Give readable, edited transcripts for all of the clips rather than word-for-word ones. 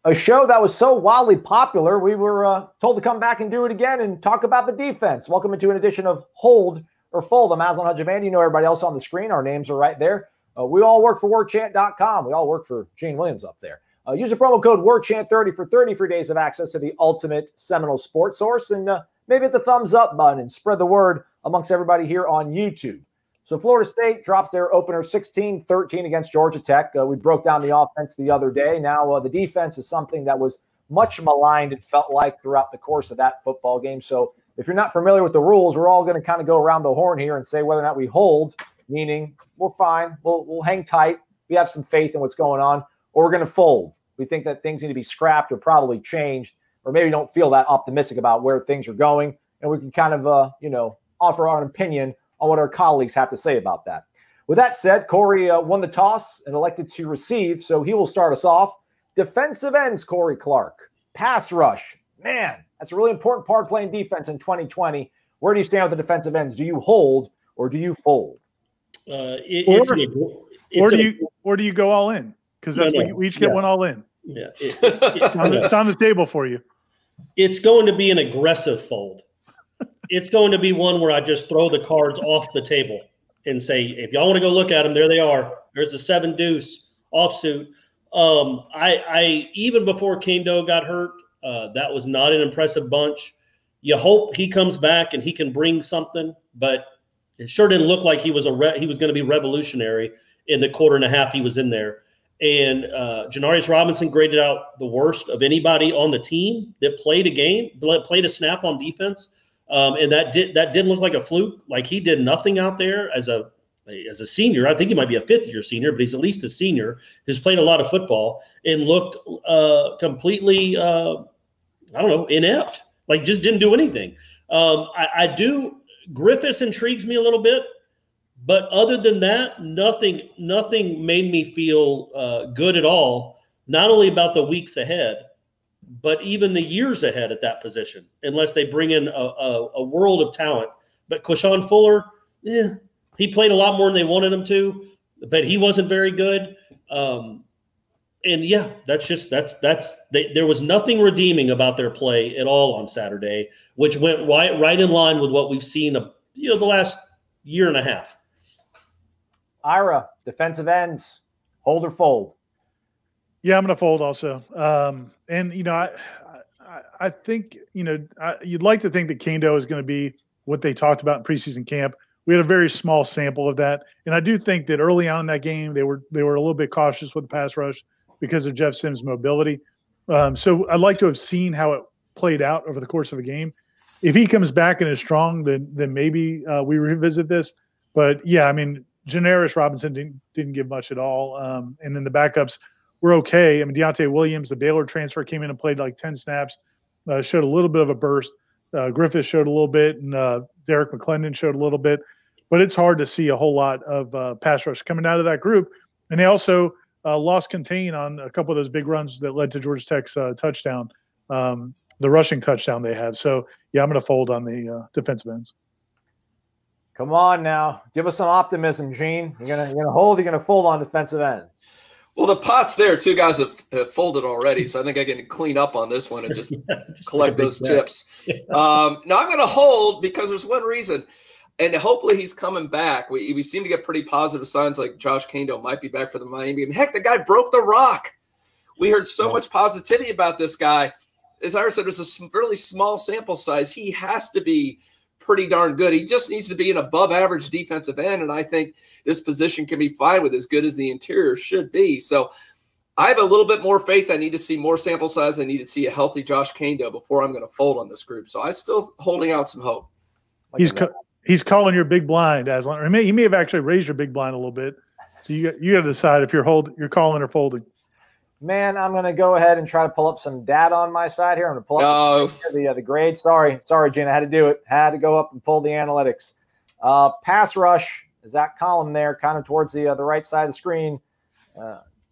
a show that was so wildly popular, we were told to come back and do it again and talk about the defense. Welcome into an edition of Hold or Fold. I'm Aslan Hajavandi. You know everybody else on the screen. Our names are right there. We all work for Warchant.com. We all work for Gene Williams up there. Use the promo code Warchant30 for 30 free days of access to the ultimate Seminole sports source. And maybe hit the thumbs up button and spread the word amongst everybody here on YouTube. So Florida State drops their opener 16-13 against Georgia Tech. We broke down the offense the other day. Now the defense is something that was much maligned, it felt like, throughout the course of that football game. So if you're not familiar with the rules, we're all going to kind of go around the horn here and say whether or not we hold, meaning we're fine, we'll hang tight, we have some faith in what's going on, or we're going to fold. We think that things need to be scrapped or probably changed, or maybe don't feel that optimistic about where things are going, and we can kind of, offer our opinion on what our colleagues have to say about that. With that said, Corey won the toss and elected to receive, so he will start us off. Defensive ends, Corey Clark. Pass rush. Man, that's a really important part of playing defense in 2020. Where do you stand with the defensive ends? Do you hold or do you fold? Or do you go all in? Because that's what we each get one all in. Yeah, it's on the table for you. It's going to be an aggressive fold. It's going to be one where I just throw the cards off the table and say, if y'all want to go look at them, there they are. There's the 7 deuce offsuit. I even before Kaindoh got hurt, that was not an impressive bunch. You hope he comes back and he can bring something, but it sure didn't look like he was going to be revolutionary in the quarter and a half he was in there. And Janarius Robinson graded out the worst of anybody on the team that played a snap on defense. And that didn't look like a fluke. Like, he did nothing out there as a senior. I think he might be a 5th-year senior, but he's at least a senior who's played a lot of football and looked completely, inept. Like, just didn't do anything. Griffiths intrigues me a little bit, but other than that, nothing made me feel good at all, not only about the weeks ahead, but even the years ahead at that position, unless they bring in a world of talent. But Quashon Fuller, he played a lot more than they wanted him to, but he wasn't very good. There was nothing redeeming about their play at all on Saturday, which went right in line with what we've seen the last year and a half. Ira, defensive ends, hold or fold? Yeah, I'm going to fold also. I think, you'd like to think that Kaindoh is going to be what they talked about in preseason camp. We had a very small sample of that. And I do think that early on in that game, they were a little bit cautious with the pass rush because of Jeff Sims' mobility. So I'd like to have seen how it played out over the course of a game. If he comes back and is strong, then maybe we revisit this. But yeah, I mean, Janarius Robinson didn't give much at all. And then the backups were okay. I mean, Deontay Williams, the Baylor transfer, came in and played like 10 snaps, showed a little bit of a burst. Griffith showed a little bit, and Derek McClendon showed a little bit. But it's hard to see a whole lot of pass rush coming out of that group. And they also lost contain on a couple of those big runs that led to Georgia Tech's touchdown, the rushing touchdown they had. So, yeah, I'm going to fold on the defensive ends. Come on now. Give us some optimism, Gene. You're gonna hold, you're going to fold on defensive end. Well, the pot's there. 2 guys have folded already, so I think I can clean up on this one and just collect those chips. Now I'm going to hold because there's one reason, and hopefully he's coming back. We seem to get pretty positive signs like Josh Kaindoh might be back for the Miami game. Heck, the guy broke the rock. We heard so much positivity about this guy. As Ira said, it's a really small sample size. He has to be pretty darn good. He just needs to be an above-average defensive end, and I think this position can be fine with as good as the interior should be. So I have a little bit more faith. I need to see more sample size. I need to see a healthy Josh Kaindoh before I'm going to fold on this group. So I'm still holding out some hope. He's calling your big blind, Aslan. Or he may have actually raised your big blind a little bit. So you got to decide if you're calling or folding. Man, I'm going to go ahead and try to pull up some data on my side here. I'm going to pull up the grade. Sorry, Gene. I had to do it. Had to go up and pull the analytics. Pass rush is that column there, kind of towards the right side of the screen.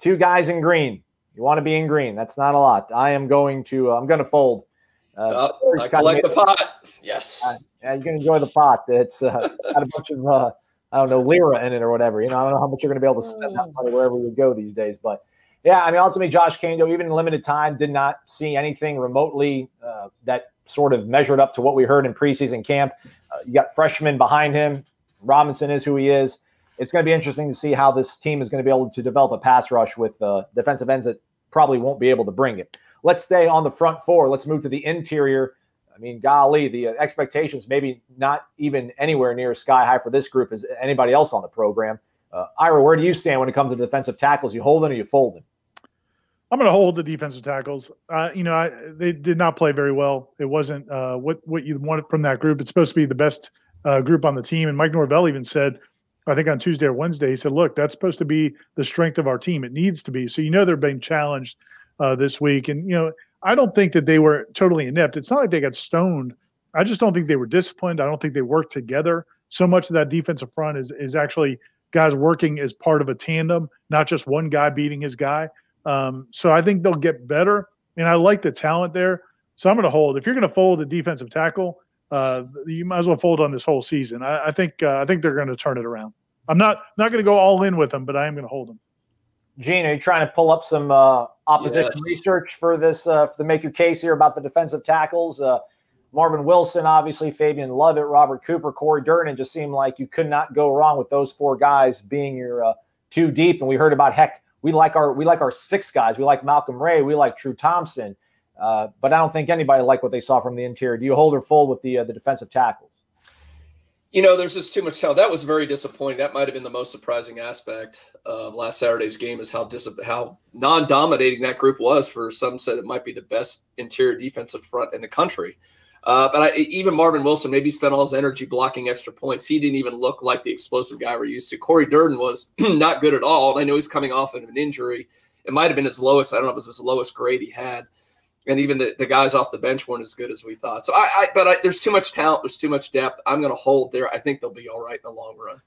2 guys in green. You want to be in green. That's not a lot. I'm going to fold. I collect the pot. Yes. Yeah, you can enjoy the pot. It's got a bunch of lira in it or whatever. I don't know how much you're going to be able to spend that money wherever you go these days, but Yeah, I mean, ultimately, Josh Kaindoh, even in limited time, did not see anything remotely that sort of measured up to what we heard in preseason camp. You got freshmen behind him. Robinson is who he is. It's going to be interesting to see how this team is going to be able to develop a pass rush with defensive ends that probably won't be able to bring it. Let's stay on the front four. Let's move to the interior. I mean, golly, the expectations maybe not even anywhere near sky high for this group as anybody else on the program. Ira, where do you stand when it comes to defensive tackles? You holding or you folding? I'm going to hold the defensive tackles. They did not play very well. It wasn't what you wanted from that group. It's supposed to be the best group on the team. And Mike Norvell even said, I think on Tuesday or Wednesday, he said, look, that's supposed to be the strength of our team. It needs to be. So, they're being challenged this week. And, I don't think that they were totally inept. It's not like they got stoned. I just don't think they were disciplined. I don't think they worked together. So much of that defensive front is actually guys working as part of a tandem, not just one guy beating his guy. So I think they'll get better. And I like the talent there. So I'm going to hold. If you're going to fold a defensive tackle, you might as well fold on this whole season. I think they're going to turn it around. I'm not going to go all in with them, but I am going to hold them. Gene, are you trying to pull up some opposition research for this to make your case here about the defensive tackles? Marvin Wilson, obviously, Fabian Lovett, Robert Cooper, Corey Durden. Just seemed like you could not go wrong with those four guys being your two deep. And we heard about, heck, we like our six guys. We like Malcolm Ray. We like True Thompson. But I don't think anybody liked what they saw from the interior. Do you hold or fold with the defensive tackles? There's just too much talent. That was very disappointing. That might have been the most surprising aspect of last Saturday's game is how non-dominating that group was. For some said it might be the best interior defensive front in the country. But even Marvin Wilson, maybe spent all his energy blocking extra points. He didn't even look like the explosive guy we're used to. Corey Durden was not good at all. I know he's coming off of an injury. It might have been his lowest. I don't know if it was his lowest grade he had. And even the guys off the bench weren't as good as we thought. So there's too much talent. There's too much depth. I'm going to hold there. I think they'll be all right in the long run.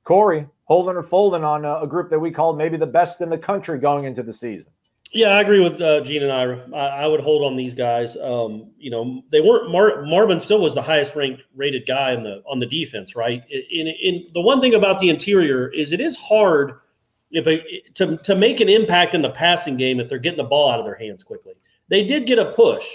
Corey, holding or folding on a group that we called maybe the best in the country going into the season? Yeah, I agree with Gene and Ira. I would hold on these guys. They weren't. Marvin still was the highest rated guy on the defense, right? In the one thing about the interior is it is hard to make an impact in the passing game if they're getting the ball out of their hands quickly. They did get a push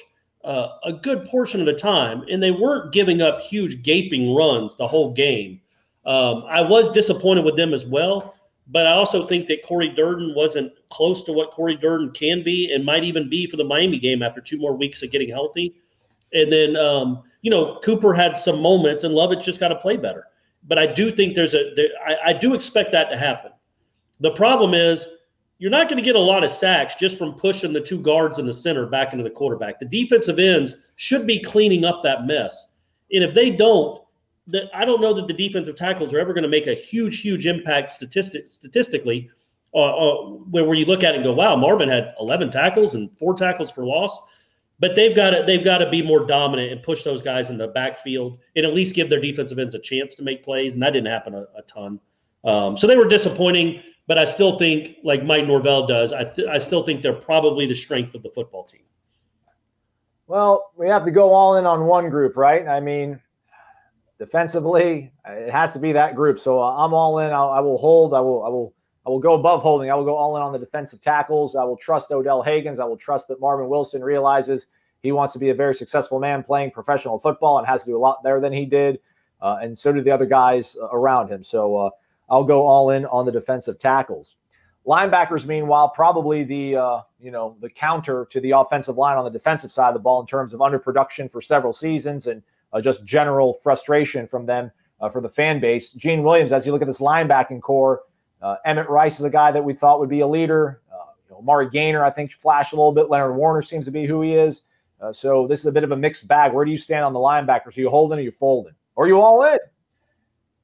a good portion of the time, and they weren't giving up huge gaping runs the whole game. I was disappointed with them as well. But I also think that Corey Durden wasn't close to what Corey Durden can be and might even be for the Miami game after 2 more weeks of getting healthy. And then, Cooper had some moments, and Lovett's just got to play better. But I do think I do expect that to happen. The problem is you're not going to get a lot of sacks just from pushing the 2 guards in the center back into the quarterback. The defensive ends should be cleaning up that mess. And if they don't, I don't know that the defensive tackles are ever going to make a huge impact statistically where you look at it and go, wow, Marvin had 11 tackles and 4 tackles for loss. But they've got to be more dominant and push those guys in the backfield and at least give their defensive ends a chance to make plays. And that didn't happen a ton. So they were disappointing, but I still think, like Mike Norvell does, I still think they're probably the strength of the football team. Well, we have to go all in on one group, right? I mean, defensively, it has to be that group. So I'm all in. I will hold. I will go above holding. I will go all in on the defensive tackles. I will trust Odell Haggins. I will trust that Marvin Wilson realizes he wants to be a very successful man playing professional football and has to do a lot better than he did. And so do the other guys around him. So I'll go all in on the defensive tackles. Linebackers, meanwhile, probably the counter to the offensive line on the defensive side of the ball in terms of underproduction for several seasons and just general frustration from them for the fan base. Gene Williams, as you look at this linebacking core, Emmett Rice is a guy that we thought would be a leader. Amari Gaynor, I think, flashed a little bit. Leonard Warner seems to be who he is. So this is a bit of a mixed bag. Where do you stand on the linebackers? Are you holding or are you folding? Or are you all in?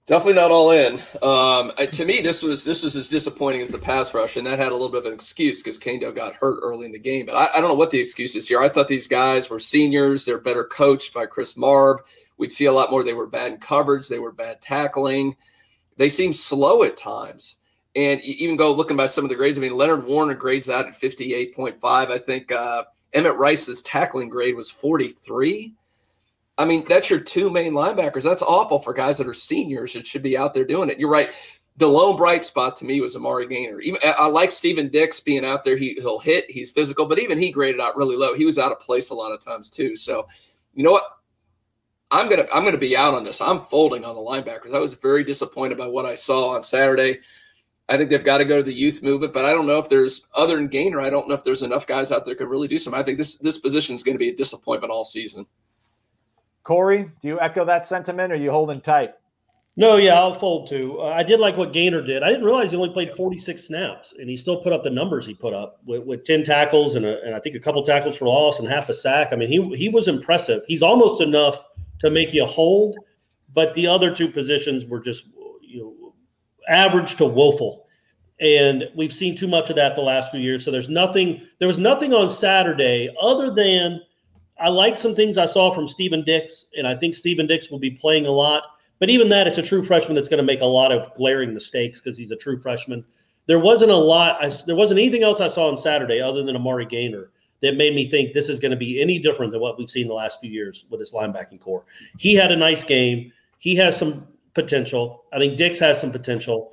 Definitely not all in. To me, this was as disappointing as the pass rush, and that had a little bit of an excuse because Kaindoh got hurt early in the game. But I don't know what the excuse is here. I thought these guys were seniors. They're better coached by Chris Marb. We'd see a lot more. They were bad in coverage. They were bad tackling. They seemed slow at times. And even go looking by some of the grades, I mean, Leonard Warner grades that at 58.5. I think Emmett Rice's tackling grade was 43. I mean, that's your 2 main linebackers. That's awful for guys that are seniors that should be out there doing it. You're right. the lone bright spot to me was Amari Gaynor. Even I like Steven Dix being out there. He'll hit. He's physical, but even he graded out really low. He was out of place a lot of times too. So, you know what? I'm gonna be out on this. I'm folding on the linebackers. I was very disappointed by what I saw on Saturday. I think they've got to go to the youth movement, but I don't know if there's, other than Gaynor, I don't know if there's enough guys out there who could really do something. I think this position is going to be a disappointment all season. Corey, do you echo that sentiment, or are you holding tight? No, yeah, I'll fold too. I did like what Gaynor did. I didn't realize he only played 46 snaps, and he still put up the numbers he put up with 10 tackles and I think a couple tackles for loss and half a sack. I mean, he was impressive. He's almost enough to make you hold, but the other two positions were just average to woeful, and we've seen too much of that the last few years. So there was nothing on Saturday other than I like some things I saw from Steven Dix, and I think Steven Dix will be playing a lot. But even that, it's a true freshman that's going to make a lot of glaring mistakes because he's a true freshman. There wasn't anything else I saw on Saturday other than Amari Gaynor that made me think this is going to be any different than what we've seen the last few years with this linebacking core. He had a nice game. He has some potential. I think Dix has some potential.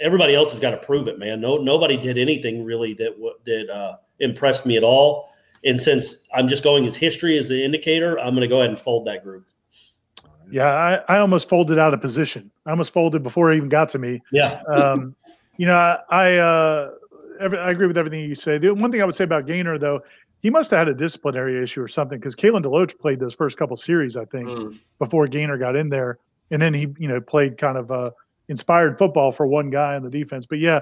Everybody else has got to prove it, man. Nobody did anything really that impressed me at all. And since I'm just going as history as the indicator, I'm going to go ahead and fold that group. Yeah, I almost folded out of position. I almost folded before it even got to me. Yeah. I agree with everything you say. The one thing I would say about Gaynor, though, he must have had a disciplinary issue or something because Kalen DeLoach played those first couple series, I think, before Gaynor got in there. And then he, played kind of inspired football for one guy on the defense. But, yeah,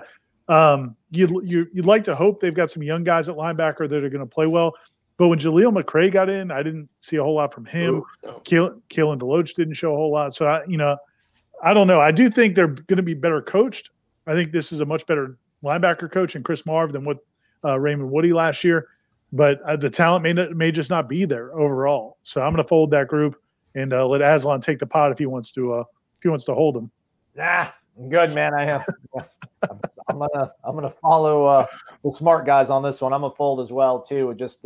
you'd like to hope they've got some young guys at linebacker that are going to play well. But when Jaleel McRae got in, I didn't see a whole lot from him. Kalen DeLoach didn't show a whole lot. So, I don't know. I do think they're going to be better coached. I think this is a much better linebacker coach than Chris Marv than what Raymond Woody last year. But the talent may just not be there overall. So I'm going to fold that group and let Aslan take the pot if he wants to hold him. Nah, I'm good, man. I'm gonna follow the smart guys on this one. I'm gonna fold as well too. Just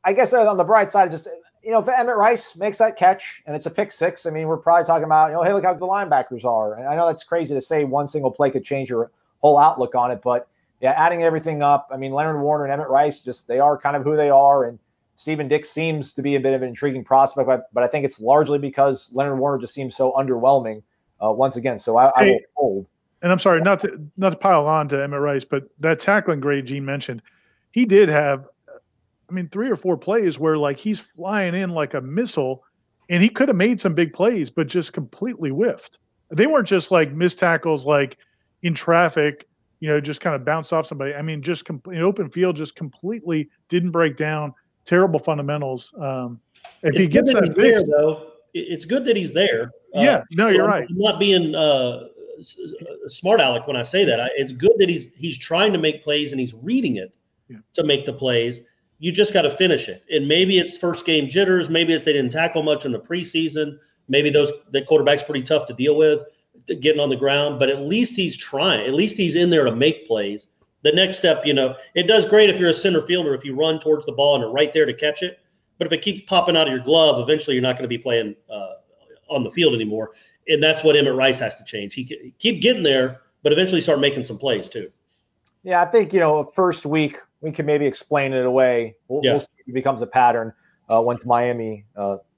I guess on the bright side, just if Emmett Rice makes that catch and it's a pick six, I mean, we're probably talking about hey, look how good the linebackers are. And I know that's crazy to say one single play could change your whole outlook on it, but yeah, adding everything up. I mean, Leonard Warner and Emmett Rice, they are kind of who they are, and Steven Dix seems to be a bit of an intriguing prospect, but I think it's largely because Leonard Warner just seems so underwhelming once again. So I will hold. And I'm sorry, not to pile on to Emmett Rice, but that tackling grade Gene mentioned, he did have, 3 or 4 plays where he's flying in like a missile, and he could have made some big plays, but just completely whiffed. They weren't just missed tackles in traffic, just kind of bounced off somebody. Just in open field, just completely didn't break down. Terrible fundamentals. If he gets that fixed, there, though, it's good that he's there. Yeah, no, you're right. I'm not being smart aleck when I say that. It's good that he's trying to make plays and he's reading it to make the plays. You just got to finish it. And maybe it's first game jitters. Maybe it's they didn't tackle much in the preseason. Maybe the quarterback's pretty tough to deal with getting on the ground. But at least he's trying. At least he's in there to make plays. The next step, it does great if you're a center fielder if you run towards the ball and are right there to catch it. But if it keeps popping out of your glove, eventually you're not going to be playing on the field anymore. And that's what Emmett Rice has to change. He keep getting there, but eventually start making some plays too. Yeah, I think, first week we can maybe explain it away. We'll see if it becomes a pattern once Miami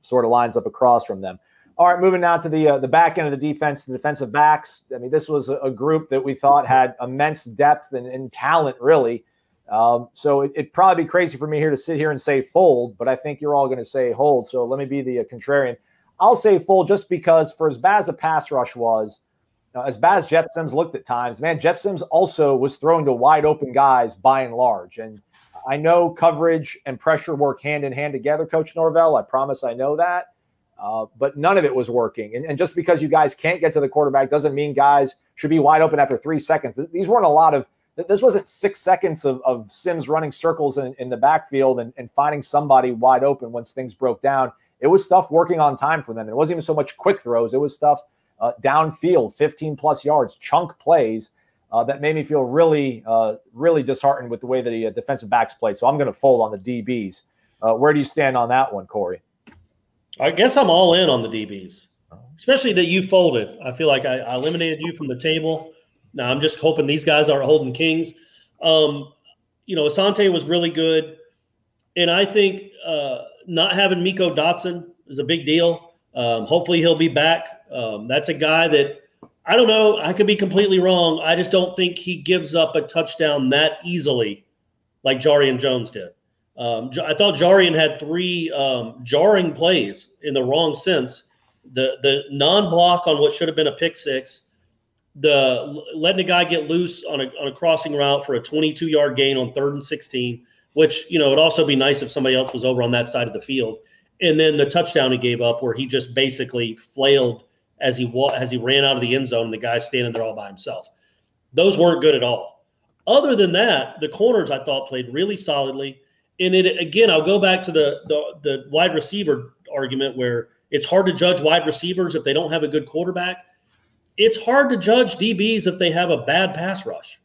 sort of lines up across from them. All right, moving now to the back end of the defense, the defensive backs. This was a group that we thought had immense depth and talent, really. So it'd probably be crazy for me here to sit here and say fold, but I think you're all going to say hold. So let me be the contrarian. I'll say fold just because for as bad as the pass rush was, as bad as Jeff Sims looked at times, man, Jeff Sims also was throwing to wide open guys by and large. And I know coverage and pressure work hand in hand together, Coach Norvell. I promise I know that. But none of it was working. And just because you guys can't get to the quarterback doesn't mean guys should be wide open after 3 seconds. These weren't a lot of – this wasn't 6 seconds of Sims running circles in the backfield and finding somebody wide open once things broke down. It was stuff working on time for them. It wasn't even so much quick throws. It was stuff downfield, 15-plus yards, chunk plays that made me feel really, really disheartened with the way the defensive backs play. So I'm going to fold on the DBs. Where do you stand on that one, Corey? I guess I'm all in on the DBs. especially that you folded. I feel like I eliminated you from the table. Now I'm just hoping these guys aren't holding kings. Asante was really good. And I think not having Miko Dotson is a big deal. Hopefully he'll be back. That's a guy that, I don't know, I could be completely wrong. I just don't think he gives up a touchdown that easily like Jarian Jones did. I thought Jarian had 3 jarring plays in the wrong sense. The non-block on what should have been a pick 6, the letting a guy get loose on a crossing route for a 22-yard gain on 3rd and 16, which, it'd also be nice if somebody else was over on that side of the field. And then the touchdown he gave up where he just basically flailed as he ran out of the end zone and the guy's standing there all by himself. Those weren't good at all. Other than that, the corners I thought played really solidly. And again, I'll go back to the wide receiver argument where it's hard to judge wide receivers if they don't have a good quarterback. It's hard to judge DBs if they have a bad pass rush.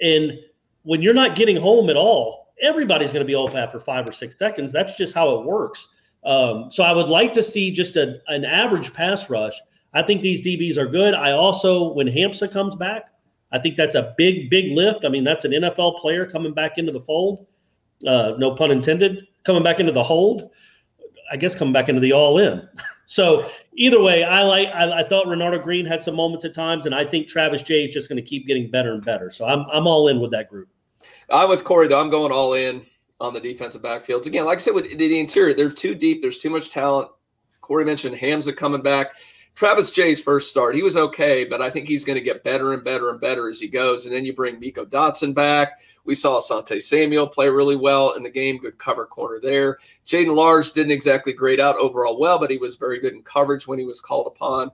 And when you're not getting home at all, everybody's going to be open after 5 or 6 seconds. That's just how it works. So I would like to see just an average pass rush. I think these DBs are good. I also, when Hampsa comes back, I think that's a big, big lift. I mean, that's an NFL player coming back into the fold. No pun intended. Coming back into the hold. I guess coming back into the all-in. So either way, I thought Renardo Green had some moments at times, and I think Travis Jay is just going to keep getting better and better. So I'm all in with that group. I'm with Corey, though. I'm going all in on the defensive backfields. Again, like I said, with the interior, they're too deep. There's too much talent. Corey mentioned Hampsa coming back. Travis Jay's first start, he was okay, but I think he's going to get better and better and better as he goes. And then you bring Miko Dotson back. We saw Asante Samuel play really well in the game, good cover corner there. Jaden Lars didn't exactly grade out overall well, but he was very good in coverage when he was called upon.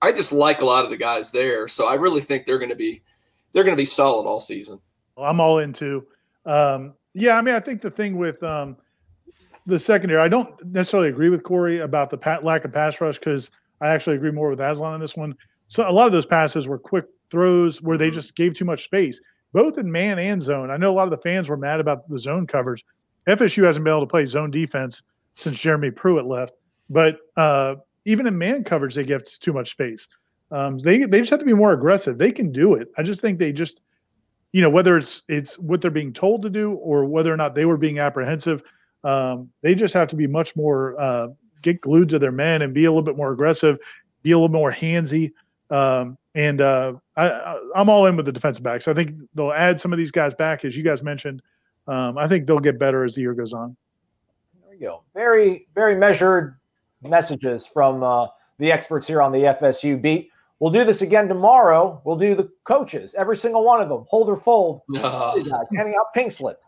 I just like a lot of the guys there, so I really think they're going to be solid all season. Well, I'm all in too. I think the thing with the secondary, I don't necessarily agree with Corey about the lack of pass rush because I actually agree more with Aslan on this one. So a lot of those passes were quick throws where they just gave too much space, both in man and zone. I know a lot of the fans were mad about the zone coverage. FSU hasn't been able to play zone defense since Jeremy Pruitt left. But even in man coverage, they give too much space. They just have to be more aggressive. They can do it. I just think they just, whether it's what they're being told to do or whether or not they were being apprehensive, they just have to be much more get glued to their men and be a little bit more aggressive, be a little more handsy. I'm all in with the defensive backs. I think they'll add some of these guys back, as you guys mentioned. I think they'll get better as the year goes on. There we go. Very, very measured messages from the experts here on the FSU beat. We'll do this again tomorrow. We'll do the coaches, every single one of them, hold or fold. Handing out pink slip.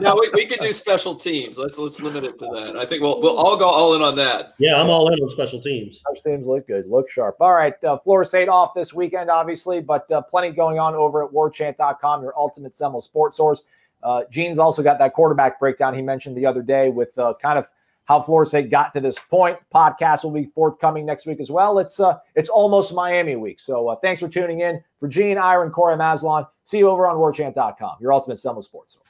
No, we could do special teams. Let's limit it to that. I think we'll all go all in on that. Yeah, I'm all in on special teams. Those teams look good, look sharp. All right, Florida State off this weekend, obviously, but plenty going on over at warchant.com, your ultimate Seminole sports source. Gene's also got that quarterback breakdown he mentioned the other day with kind of how Florida State got to this point. Podcast will be forthcoming next week as well. It's almost Miami week. So thanks for tuning in. For Gene, Ira, and Corey, I'm Aslan. See you over on warchant.com, your ultimate Seminole sports source.